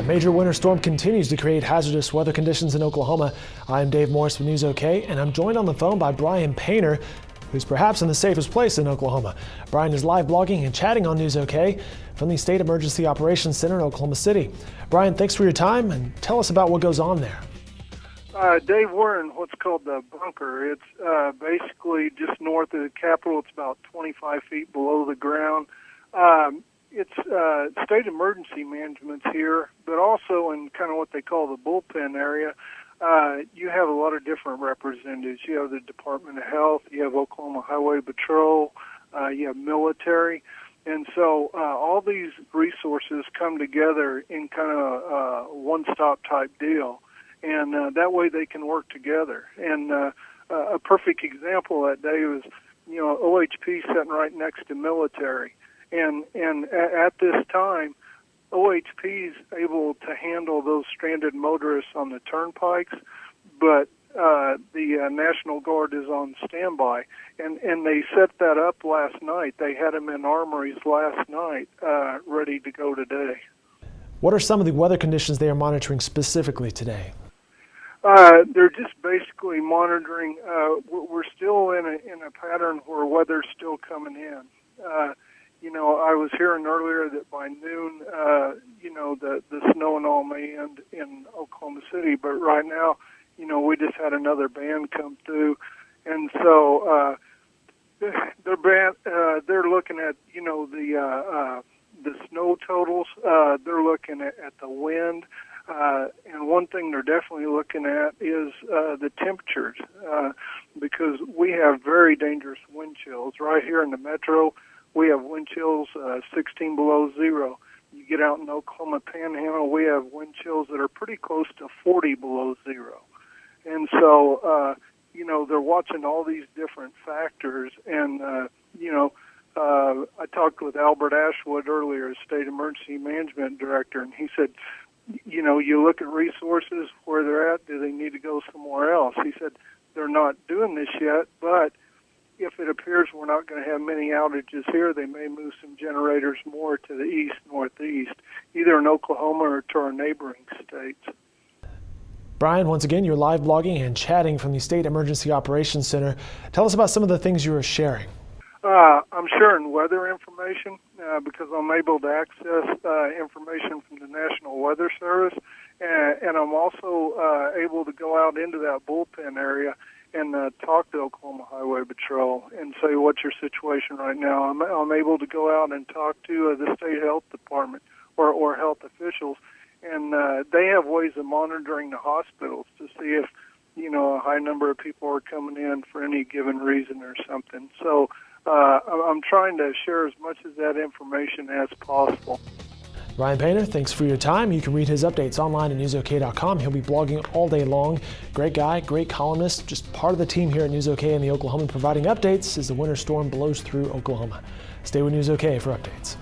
A major winter storm continues to create hazardous weather conditions in Oklahoma. I'm Dave Morris with News OK, and I'm joined on the phone by Bryan Painter, who's perhaps in the safest place in Oklahoma. Bryan is live blogging and chatting on News OK from the State Emergency Operations Center in Oklahoma City. Bryan, thanks for your time, and tell us about what goes on there. Dave, we're in what's called the bunker. It's basically just north of the Capitol. It's about 25 feet below the ground. It's state emergency management's here, but also in kind of what they call the bullpen area. You have a lot of different representatives. You have the Department of Health, you have Oklahoma Highway Patrol, you have military. And so all these resources come together in kind of a one-stop type deal. And that way they can work together. And a perfect example that day was, OHP sitting right next to military. And at this time, OHP is able to handle those stranded motorists on the turnpikes, but the National Guard is on standby. And they set that up last night. They had them in armories last night, ready to go today. What are some of the weather conditions they are monitoring specifically today? They're just basically monitoring. We're still in a pattern where weather's still coming in. I was hearing earlier that by noon, the snow and all may end in Oklahoma City, but right now, we just had another band come through, and so they're looking at the snow totals. They're looking at the wind. And one thing they're definitely looking at is the temperatures, because we have very dangerous wind chills. Right here in the metro, we have wind chills 16 below zero. You get out in Oklahoma Panhandle, we have wind chills that are pretty close to 40 below zero. And so, they're watching all these different factors. And, I talked with Albert Ashwood earlier, State Emergency Management Director, and he said, you look at resources, where they're at, do they need to go somewhere else? He said, they're not doing this yet, but if it appears we're not going to have many outages here, they may move some generators more to the east, northeast, either in Oklahoma or to our neighboring states. Bryan, once again, you're live blogging and chatting from the State Emergency Operations Center. Tell us about some of the things you are sharing. I'm sharing weather information because I'm able to access information from the National Weather Service, and I'm also able to go out into that bullpen area and talk to Oklahoma Highway Patrol and say, what's your situation right now? I'm able to go out and talk to the State Health Department or health officials, and they have ways of monitoring the hospitals to see if, a high number of people are coming in for any given reason or something. So I'm trying to share as much of that information as possible. Bryan Painter, thanks for your time. You can read his updates online at newsok.com. He'll be blogging all day long. Great guy, great columnist, just part of the team here at News OK and the Oklahoman providing updates as the winter storm blows through Oklahoma. Stay with News OK for updates.